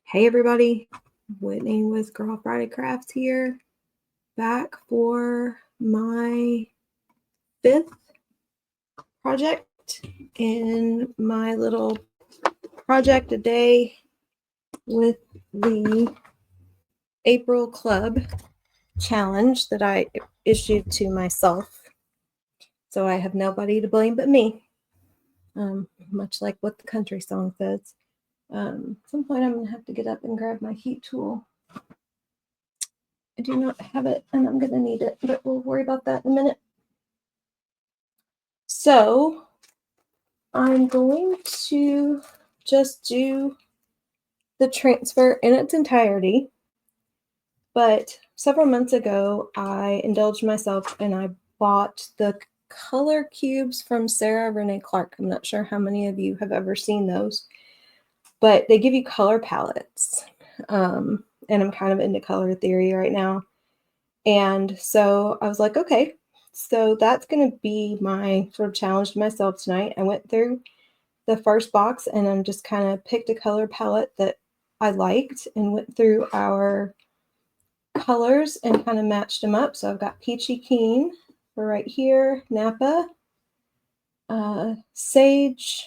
Hey everybody, Whitney with Girl Friday Crafts here, back for my 5th project in my little project a day with the April Club challenge that I issued to myself. So I have nobody to blame but me, much like what the country song says. At some point I'm going to have to get up and grab my heat tool. I do not have it, and I'm going to need it, but we'll worry about that in a minute. So I'm going to just do the transfer in its entirety, but several months ago, I indulged myself and I bought the color cubes from Sarah Renee Clark. I'm not sure how many of you have ever seen those, but they give you color palettes. And I'm kind of into color theory right now. And so I was like, okay, so that's going to be my sort of challenge to myself tonight. I went through the first box and I'm just kind of picked a color palette that I liked and went through our colors and kind of matched them up. So I've got Peachy Keen for right here, Napa, Sage,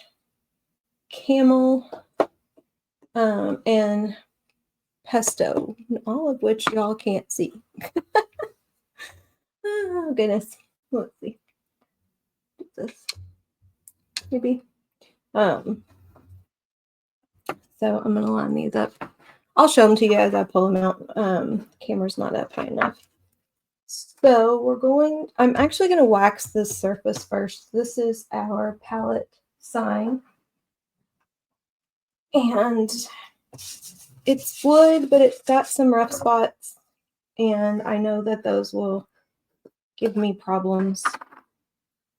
Camel, and Pesto, all of which y'all can't see. Oh goodness. Let's see. This maybe. So I'm gonna line these up. I'll show them to you as I pull them out. Camera's not up high enough. So I'm actually going to wax this surface first. This is our palette sign. And it's wood, but it's got some rough spots. And I know that those will give me problems.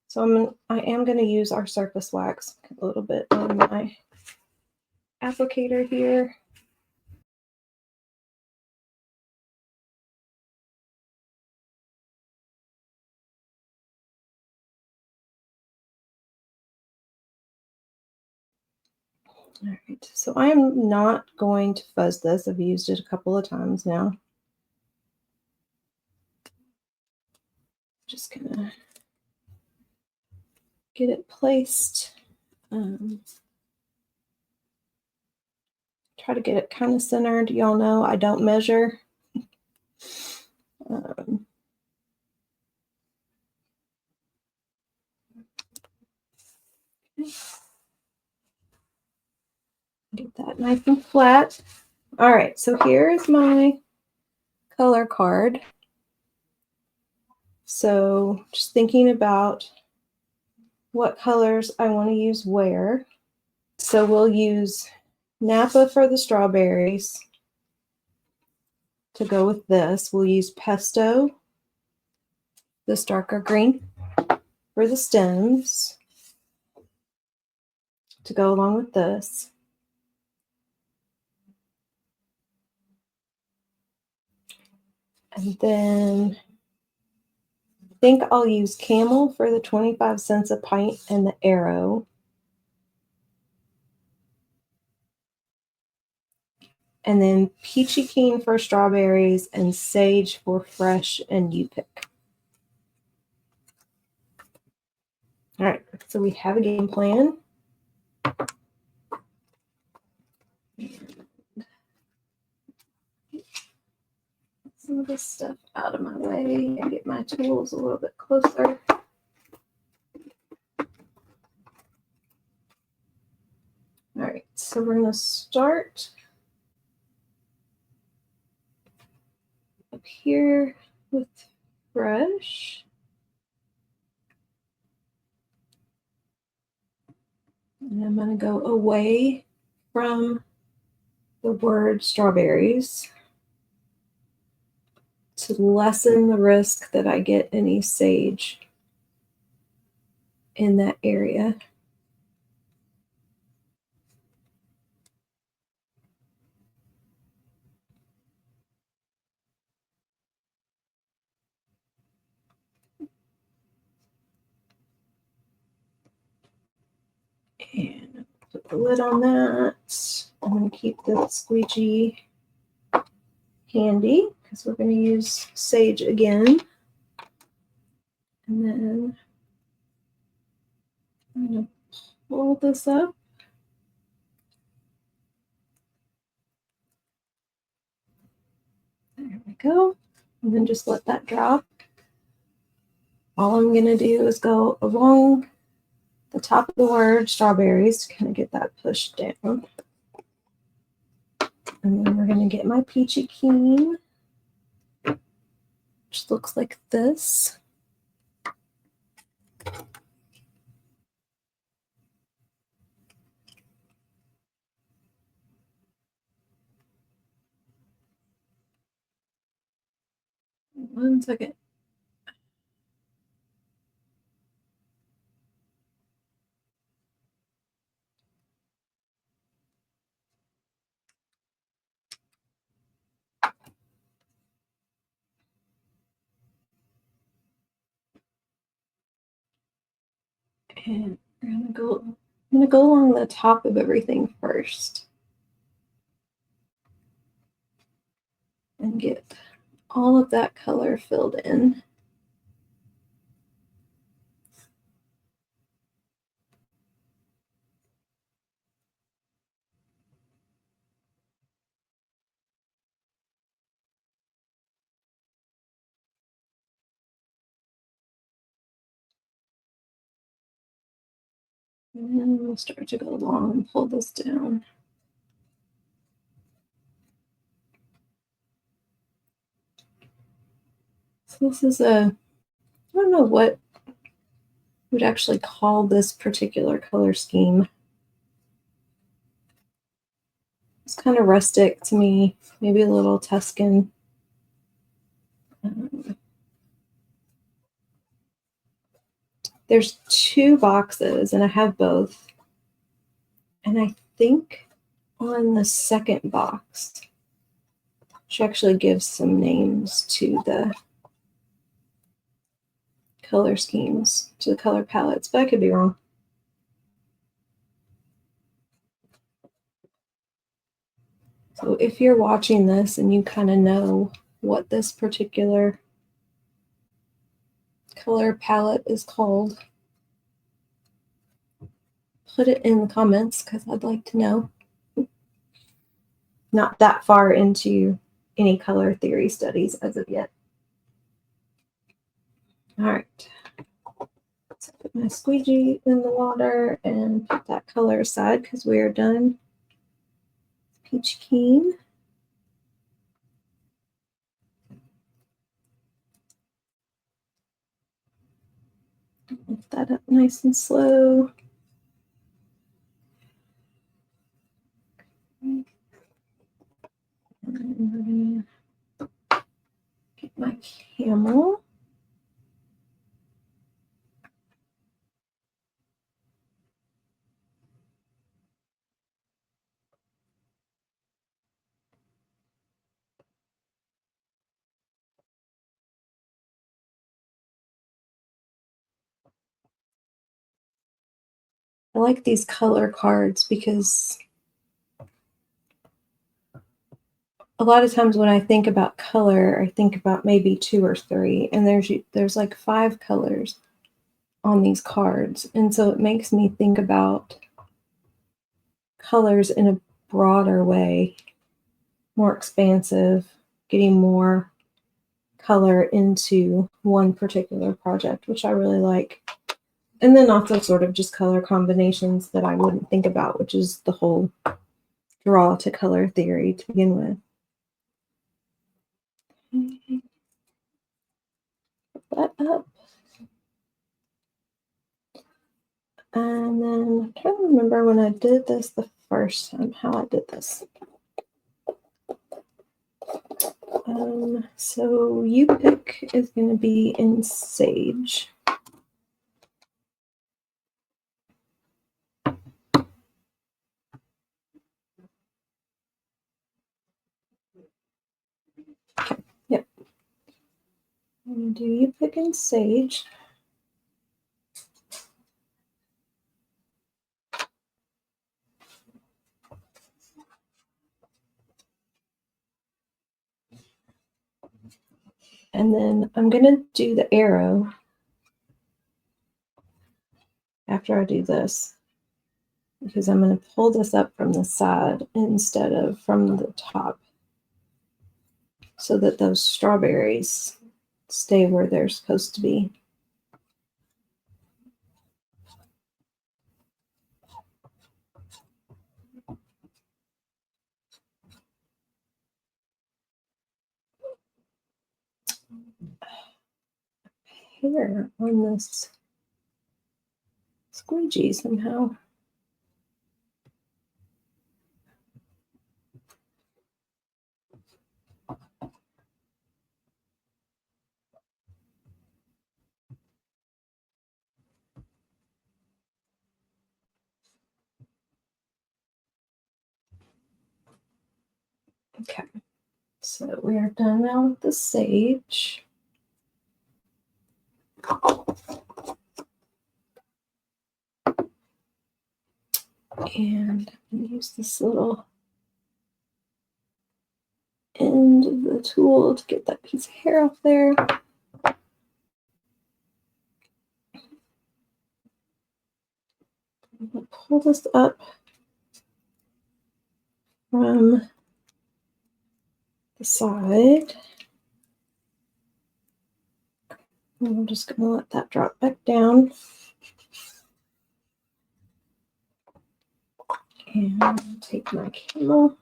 So I am going to use our surface wax a little bit on my applicator here. All right, so I am not going to fuzz this. I've used it a couple of times now. Just gonna get it placed. Try to get it kind of centered. Y'all know I don't measure. Get that nice and flat. All right, so here is my color card. So just thinking about what colors I want to use where. So we'll use Napa for the strawberries. To go with this, we'll use Pesto, this darker green, for the stems to go along with this. And then I think I'll use Camel for the 25 cents a pint and the arrow. And then Peachy Keen for strawberries and Sage for fresh and you pick. All right, so we have a game plan. Some of this stuff out of my way and get my tools a little bit closer. All right, so we're going to start up here with fresh. And I'm going to go away from the word strawberries to lessen the risk that I get any sage in that area. And put the lid on that. I'm going to keep the squeegee handy because we're going to use sage again. And then I'm going to pull this up. There we go. And then just let that drop. All I'm going to do is go along the top of the word strawberries to kind of get that pushed down. And then we're going to get my peachy keen, which looks like this. One second. And I'm gonna go along the top of everything first and get all of that color filled in. And then we'll start to go along and pull this down. So this is I don't know what we'd actually call this particular color scheme. It's kind of rustic to me, maybe a little Tuscan. There's 2 boxes and I have both. And I think on the second box, she actually gives some names to the color schemes, to the color palettes, but I could be wrong. So if you're watching this and you kind of know what this particular color palette is called, put it in the comments because I'd like to know. Not that far into any color theory studies as of yet. All right. So put my squeegee in the water and put that color aside because we are done. Peach keen. Lift that up nice and slow. And then we're going to get my camel. I like these color cards because a lot of times when I think about color, I think about maybe 2 or 3, and there's like 5 colors on these cards. And so it makes me think about colors in a broader way, more expansive, getting more color into one particular project, which I really like. And then also sort of just color combinations that I wouldn't think about, which is the whole draw to color theory to begin with. Put that up. And then I'm trying to remember when I did this the first time, how I did this. So you pick is going to be in sage. Okay, yep. I'm going to do you pick in sage. And then I'm going to do the arrow after I do this, because I'm going to pull this up from the side instead of from the top, so that those strawberries stay where they're supposed to be. Hair on this squeegee somehow. Okay, so we are done now with the sage. And I'm going to use this little end of the tool to get that piece of hair off there. I'm going to pull this up from the side. And I'm just going to let that drop back down. And take my camel.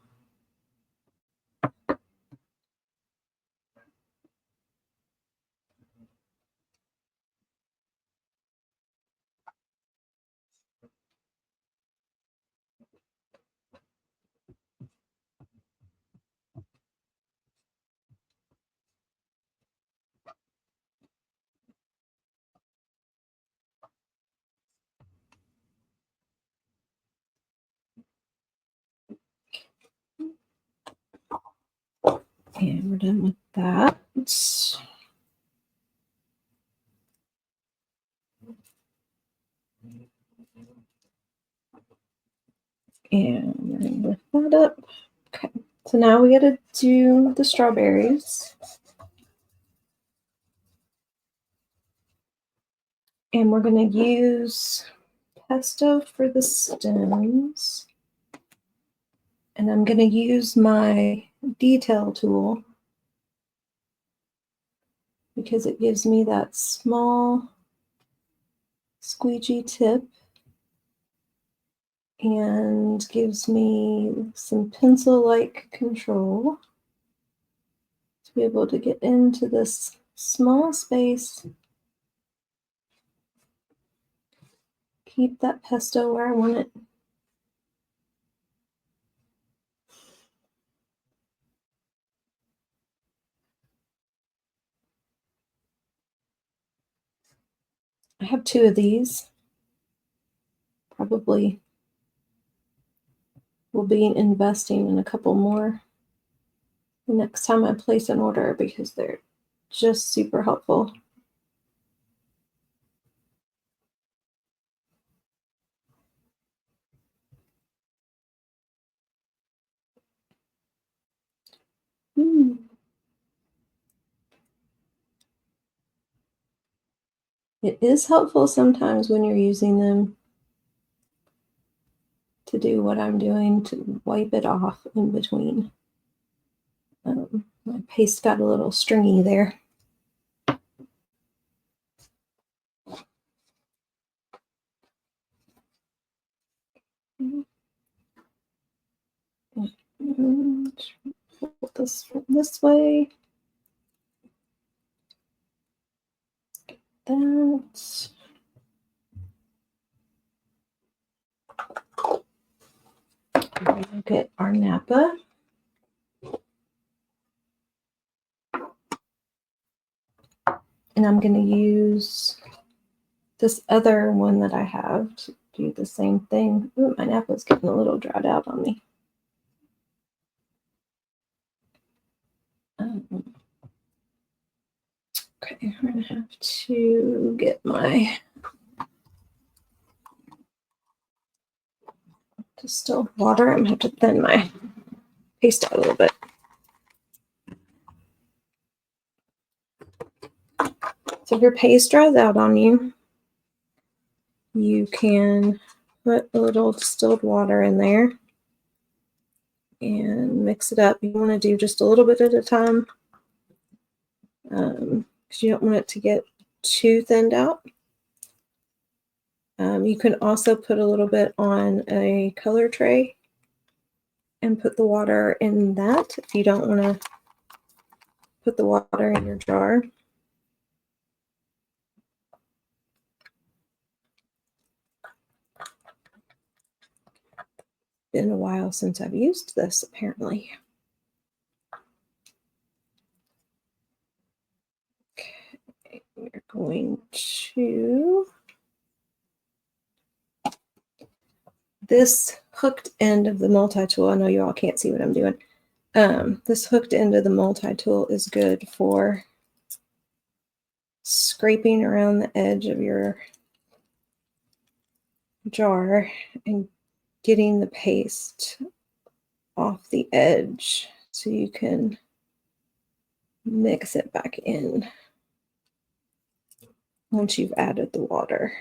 And we're done with that. And we're going to lift that up. Okay, so now we got to do the strawberries. And we're going to use pesto for the stems. And I'm going to use my detail tool because it gives me that small squeegee tip and gives me some pencil-like control to be able to get into this small space, keep that pesto where I want it. I have 2 of these. Probably will be investing in a couple more the next time I place an order because they're just super helpful. It is helpful sometimes when you're using them to do what I'm doing, to wipe it off in between. My paste got a little stringy there. Put this from this way. That. We'll get our Napa. And I'm going to use this other one that I have to do the same thing. Ooh, my Napa's getting a little dried out on me. Okay, I'm going to have to get my distilled water. I'm going to have to thin my paste out a little bit. So if your paste dries out on you, you can put a little distilled water in there and mix it up. You want to do just a little bit at a time because you don't want it to get too thinned out. You can also put a little bit on a color tray and put the water in that if you don't want to put the water in your jar. Been a while since I've used this, apparently. Okay, we're going to this hooked end of the multi-tool. I know you all can't see what I'm doing. This hooked end of the multi-tool is good for scraping around the edge of your jar and getting the paste off the edge so you can mix it back in once you've added the water.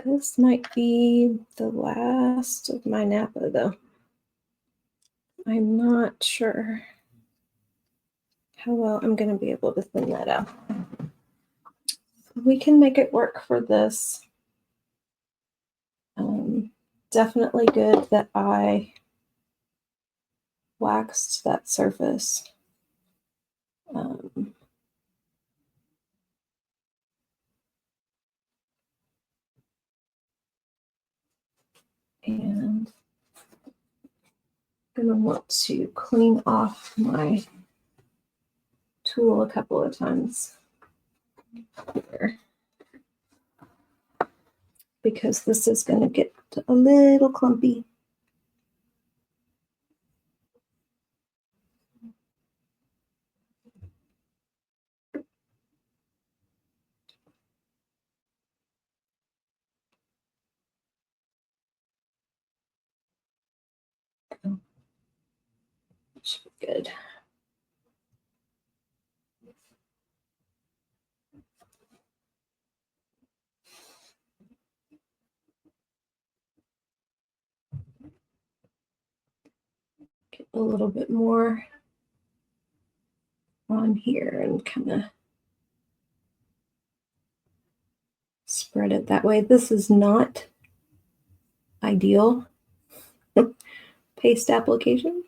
This might be the last of my Napa, though. I'm not sure how well I'm going to be able to thin that out. We can make it work for this. Definitely good that I waxed that surface. And I'm going to want to clean off my tool a couple of times here, because this is going to get a little clumpy. Should be good. Get a little bit more on here and kind of spread it that way. This is not ideal paste application.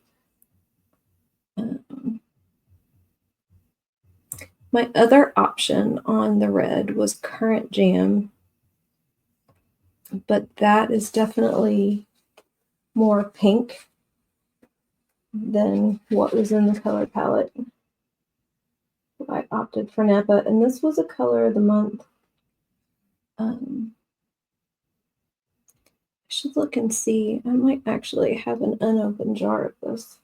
My other option on the red was Currant Jam, but that is definitely more pink than what was in the color palette. I opted for Napa, and this was a color of the month. I should look and see. I might actually have an unopened jar of this.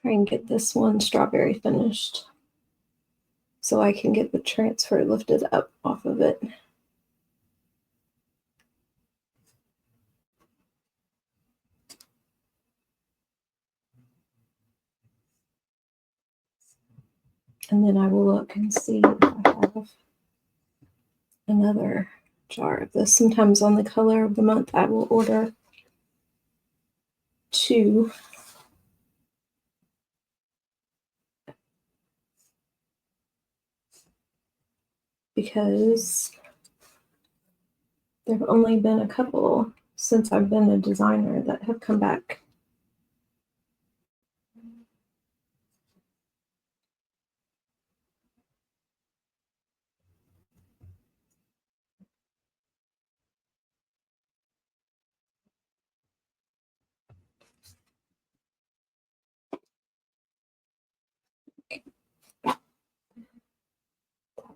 Try and get this one strawberry finished so I can get the transfer lifted up off of it. And then I will look and see if I have another jar of this. Sometimes on the color of the month, I will order 2. Because there have only been a couple since I've been a designer that have come back.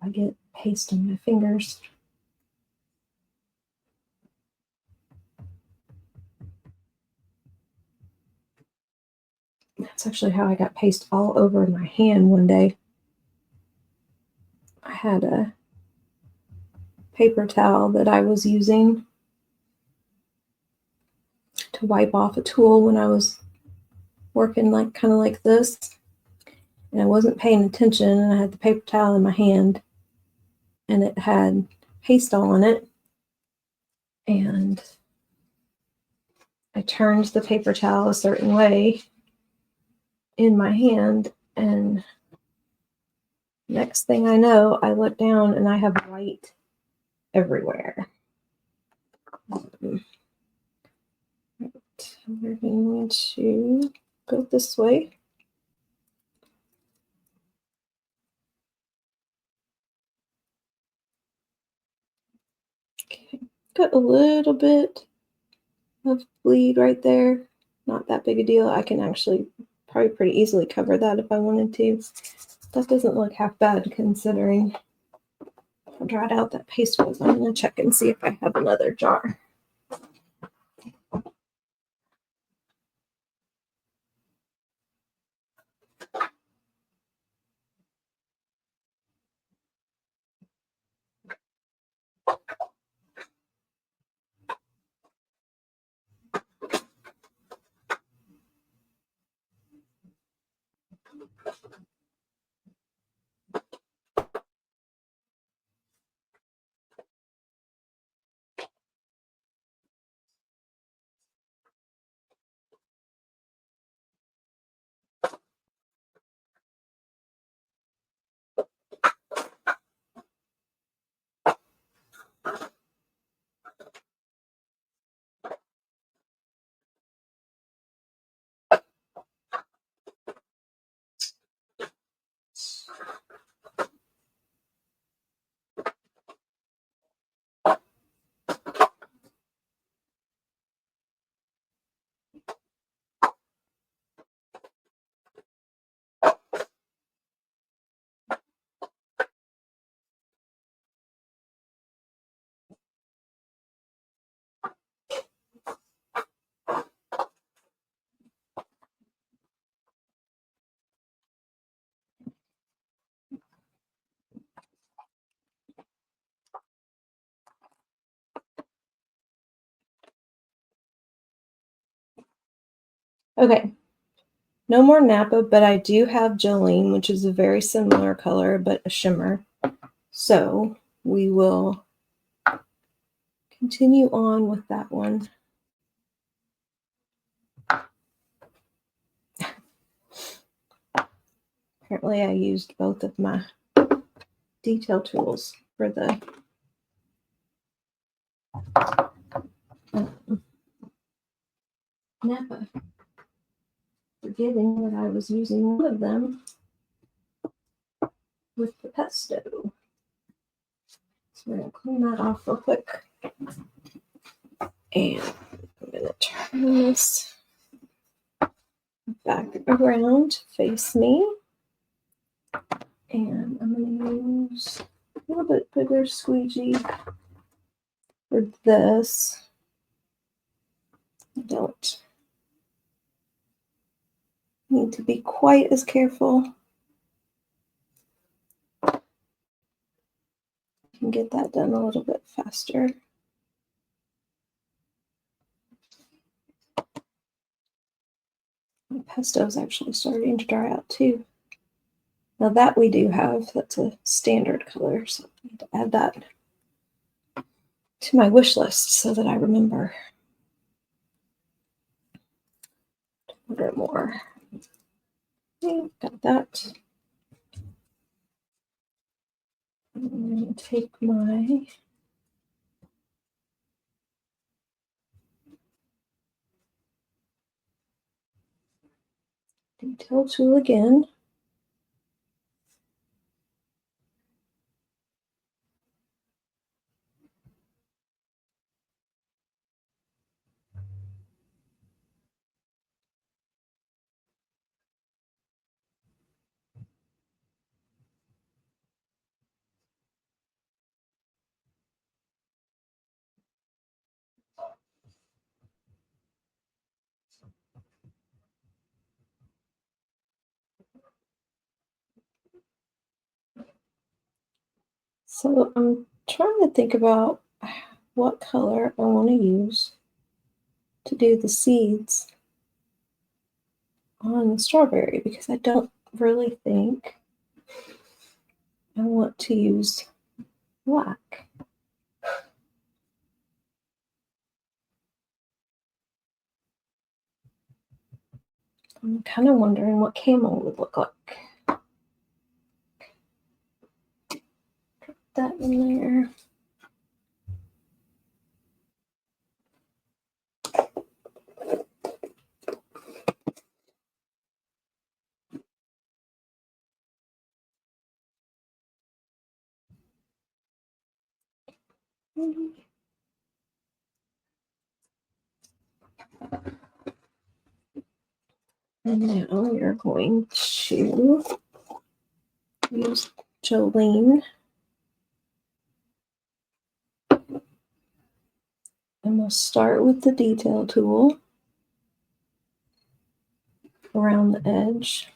I get paste on my fingers. That's actually how I got paste all over my hand one day. I had a paper towel that I was using to wipe off a tool when I was working kind of like this, and I wasn't paying attention, and I had the paper towel in my hand and it had paste on it, and I turned the paper towel a certain way in my hand, and next thing I know, I look down and I have white everywhere. We're going to go this way. Okay, got a little bit of bleed right there. Not that big a deal. I can actually probably pretty easily cover that if I wanted to. That doesn't look half bad considering I dried out that paste was. I'm going to check and see if I have another jar. Okay, no more Napa, but I do have Jolene, which is a very similar color, but a shimmer. So we will continue on with that one. Apparently I used both of my detail tools for the Napa, forgetting that I was using one of them with the pesto. So we're going to clean that off real quick. And I'm going to turn this back around, face me. And I'm going to use a little bit bigger squeegee for this. I don't need to be quite as careful. I can get that done a little bit faster. My pesto is actually starting to dry out too. Now that we do have, that's a standard color, so I need to add that to my wish list so that I remember to order more. Okay, got that. I'm going to take my detail tool again. So I'm trying to think about what color I want to use to do the seeds on the strawberry because I don't really think I want to use black. I'm kind of wondering what camel would look like. Put that in there. And now we are going to use Jolene. And we'll start with the detail tool around the edge.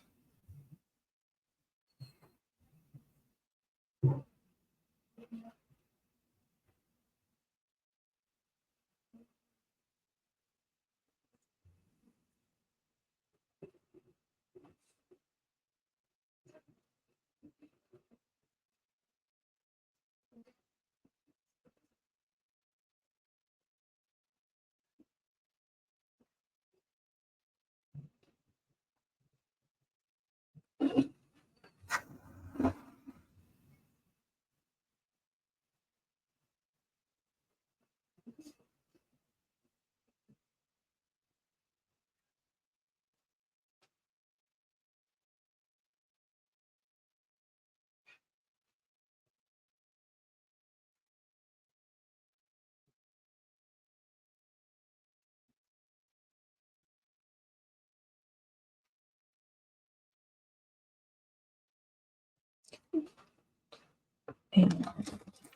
And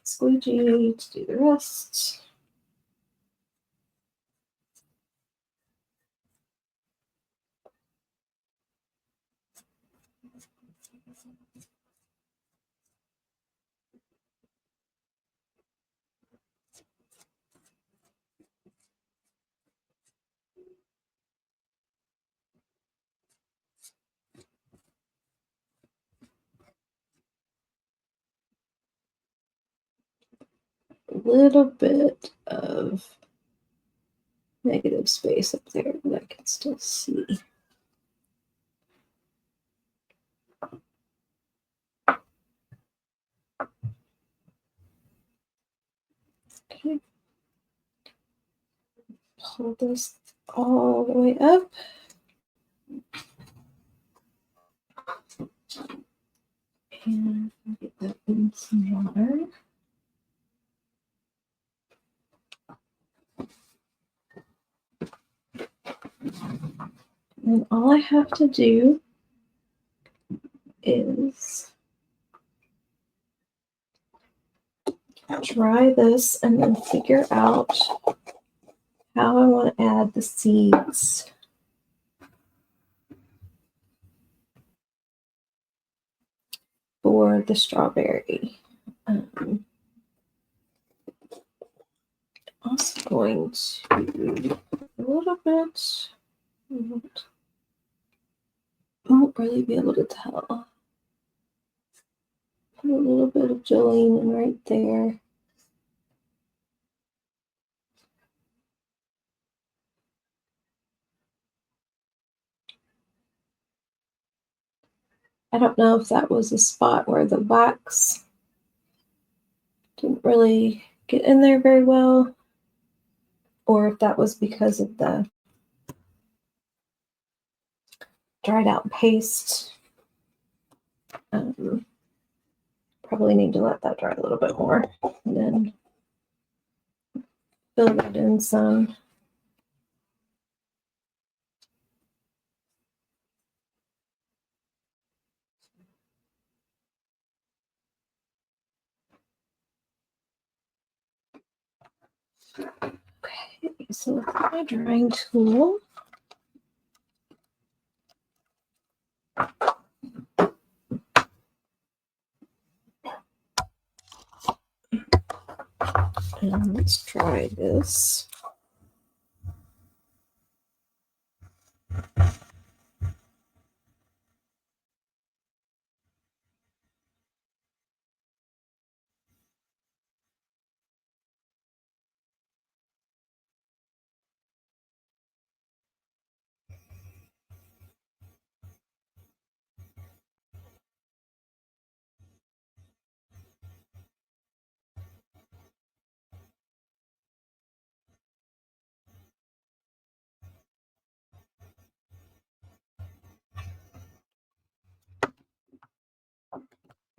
squeegee to do the rest. A little bit of negative space up there that I can still see. Okay. Pull this all the way up. And get that in some water. And all I have to do is dry this and then figure out how I want to add the seeds. For the strawberry. Also going to a little bit, won't really be able to tell. Put a little bit of Jolene in right there. I don't know if that was a spot where the wax didn't really get in there very well, or if that was because of the dried out paste. Probably need to let that dry a little bit more and then fill that in some. Okay, so with my drying tool, Let's try this.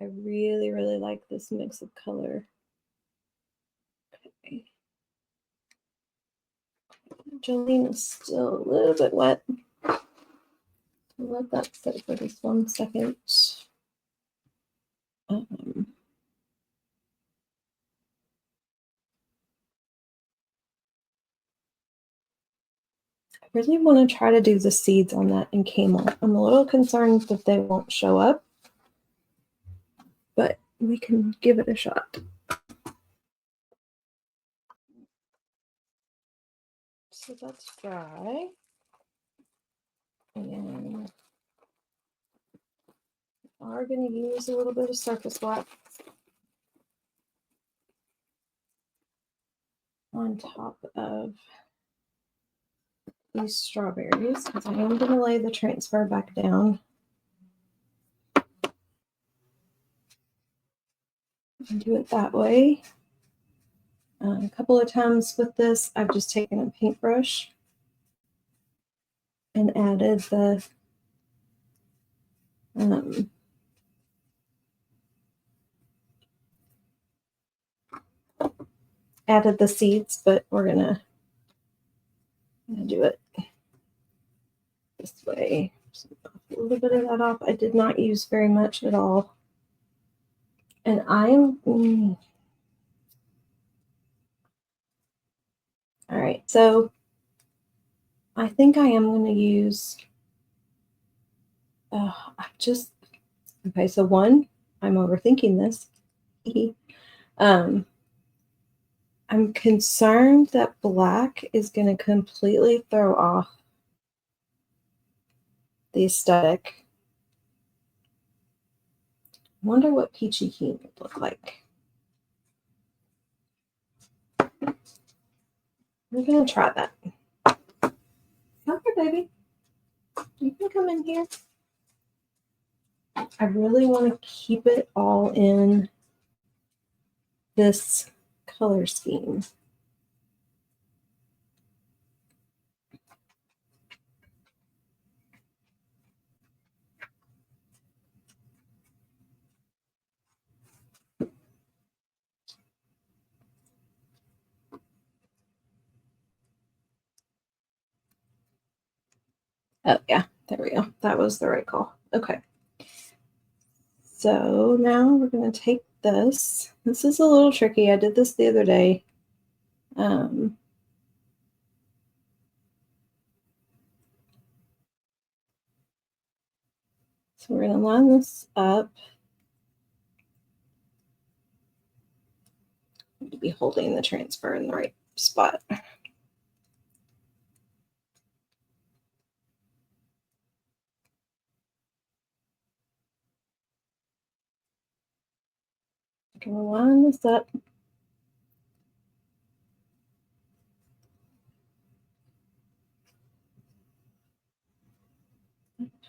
I really, really like this mix of color. Okay. Jolene is still a little bit wet. I'll let that sit for just 1 second. I really want to try to do the seeds on that in camel. I'm a little concerned that they won't show up, but we can give it a shot. So that's dry. And we are going to use a little bit of surface wax on top of these strawberries because I am going to lay the transfer back down and do it that way. A couple of times with this, I've just taken a paintbrush and added the seeds, but we're gonna do it this way. So a little bit of that off. I did not use very much at all, and I'm all right. So I think I am going to use. Okay. So one, I'm overthinking this. I'm concerned that black is going to completely throw off the aesthetic. I wonder what peachy keen would look like. We're going to try that. Come here, baby. You can come in here. I really want to keep it all in this color scheme. Oh, yeah, there we go. That was the right call. Okay. So now we're going to take this. This is a little tricky. I did this the other day. So we're going to line this up. To be holding the transfer in the right spot. I'm going to line this up.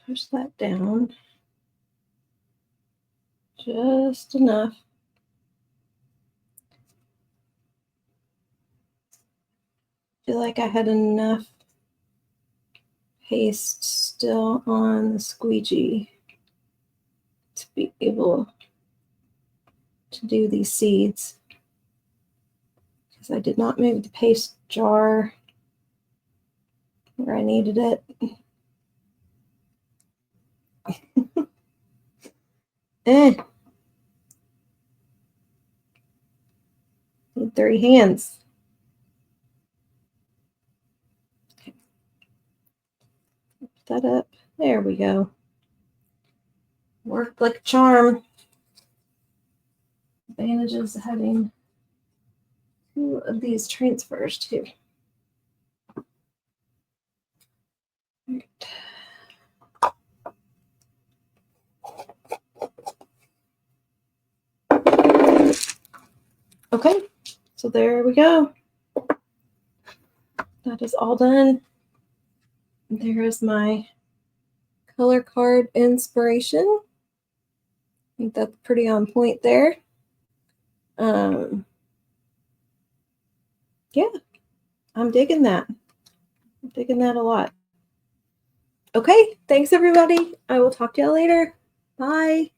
Push that down just enough. I feel like I had enough paste still on the squeegee to be able to do these seeds because I did not move the paste jar where I needed it. Need 3 hands. Okay. Put that up. There we go. Worked like a charm. Advantages of having 2 of these transfers too. Okay, so there we go. That is all done. There is my color card inspiration. I think that's pretty on point there. Yeah, I'm digging that. I'm digging that a lot. Okay, thanks everybody. I will talk to y'all later. Bye.